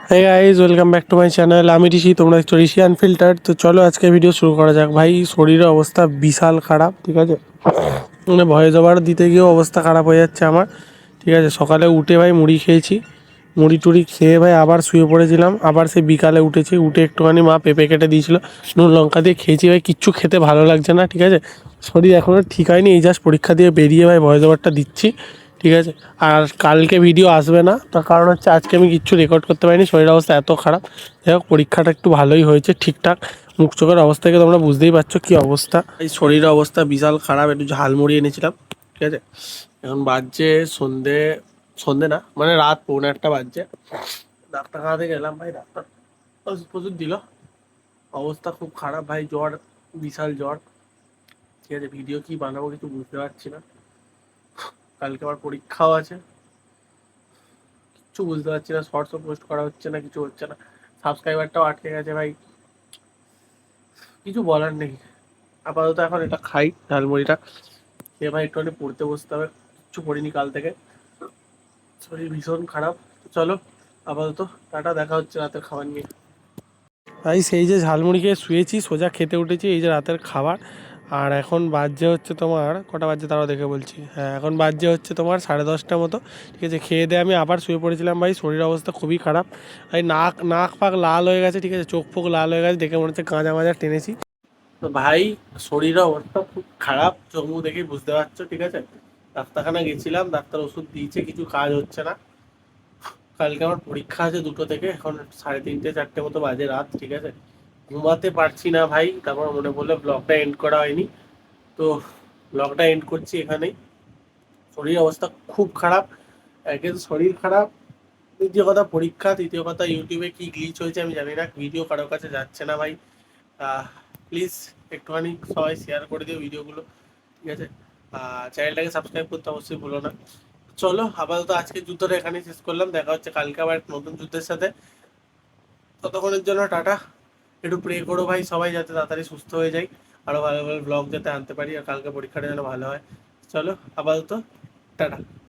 Hey guys, welcome back to my channel. আমি ঋষি, তোমরা দেখছো ঋষি আনফিল্টার। তো চলো আজকে ভিডিও শুরু করা যাক। ভাই শরীরের অবস্থা বিশাল খারাপ, ঠিক আছে। মানে ভয়েস ওভার দিতে গিয়েও অবস্থা খারাপ হয়ে যাচ্ছে আমার, ঠিক আছে। সকালে উঠে ভাই মুড়ি খেয়েছি, মুড়ি টুড়ি খেয়ে ভাই আবার শুয়ে পড়েছিলাম। আবার সে বিকালে উঠেছি, উঠে একটুখানি মা পেঁপে কেটে দিয়েছিল, নুন লঙ্কা দিয়ে খেয়েছি। ভাই কিচ্ছু খেতে ভালো লাগছে না, ঠিক আছে। শরীর এখনও ঠিক হয়নি, এই জাস্ট পরীক্ষা দিয়ে বেরিয়ে ভাই ভয়েস ওভারটা দিচ্ছি, ঠিক আছে। আর কালকে ভিডিও আসবে না, তার কারণ হচ্ছে আজকে আমি কিচ্ছু রেকর্ড করতে পারিনি, শরীরের অবস্থা এত খারাপ। যাই হোক, পরীক্ষাটা একটু ভালোই হয়েছে, ঠিকঠাক। মুখ চোখের অবস্থা থেকে তোমরা বুঝতেই পারছো কী অবস্থা। এই শরীরের অবস্থা বিশাল খারাপ। একটু ঝালমুড়ি এনেছিলাম, ঠিক আছে। এখন বাজছে সন্ধে, সন্ধে না মানে রাত 1:45 বাজছে। ডাক্তারখানাতে গেলাম ভাই, ডাক্তার ওষুধ ফষুধ দিল। অবস্থা খুব খারাপ ভাই, জ্বর, বিশাল জ্বর, ঠিক আছে। ভিডিও কি বানাবো কিছু বুঝতে পারছি না। কালকে আবার পরীক্ষাও আছে, কিছু বুঝতে পারছি না। শর্টসও পোস্ট করা হচ্ছে না, কিছু হচ্ছে না। সাবস্ক্রাইবারটাও আটকে গেছে ভাই, কিছু বলার নেই। আপাতত এখন এটা খাই, ঝালমুড়িটা খেয়ে ভাই একটুখানি পড়তে বসতে হবে। কিচ্ছু পড়িনি কাল থেকে, শরীর ভীষণ খারাপ। চলো আপাতত টাটা, দেখা হচ্ছে রাতের খাবার নিয়ে। ভাই সেই যে ঝালমুড়ি খেয়ে শুয়েছি, সোজা খেতে উঠেছি, এই যে রাতের খাবার। আর এখন বাজছে হচ্ছে তোমার কটা বাজছে তারাও দেখে বলছি। হ্যাঁ, এখন বাজছে হচ্ছে তোমার 10:30 মতো, ঠিক আছে। খেয়ে দিয়ে আমি আবার শুয়ে পড়েছিলাম ভাই, শরীরের অবস্থা খুবই খারাপ। ভাই নাক নাক ফাক লাল হয়ে গেছে, ঠিক আছে। চোখ ফোক লাল হয়ে গেছে, দেখে মনে হচ্ছে গাঁজা মাজা টেনেছি। তো ভাই শরীরের অবস্থা খুব খারাপ, চোখ মুখ দেখেই বুঝতে পারছো, ঠিক আছে। ডাক্তারখানা গেছিলাম, ডাক্তার ওষুধ দিয়েছে, কিছু কাজ হচ্ছে না। কালকে আমার পরীক্ষা আছে 2টো থেকে, এখন 3:30 4টে মতো বাজে রাত, ঠিক আছে। ঘুমাতে পারছি না ভাই, তারপর মনে পড়লো ব্লগটা এন্ড করা হয়নি, তো ব্লগটা এন্ড করছি এখানেই। শরীর অবস্থা খুব খারাপ, একে তো শরীর খারাপ, দ্বিতীয় কথা পরীক্ষা, তৃতীয় কথা ইউটিউবে কি গ্লিচ হয়েছে আমি জানি না, ভিডিও কারোর কাছে যাচ্ছে না ভাই। প্লিজ একটুখানি সবাই শেয়ার করে দিও ভিডিওগুলো, ঠিক আছে। চ্যানেলটাকে সাবস্ক্রাইব করতে অবশ্যই ভুলো না। চলো আপাতত আজকে যুদ্ধটা এখানেই শেষ করলাম, দেখা হচ্ছে কালকে আবার এক নতুন যুদ্ধের সাথে। ততক্ষণের জন্য টাটা। একটু প্রে করো ভাই সবাই, যাতে তাড়াতাড়ি সুস্থ হয়ে যাই, আরো ভালো ভালো ব্লগ যাতে আনতে পারি, আর কালকে পরীক্ষাটা যেন ভালো হয়। চলো আপাতত টাটা।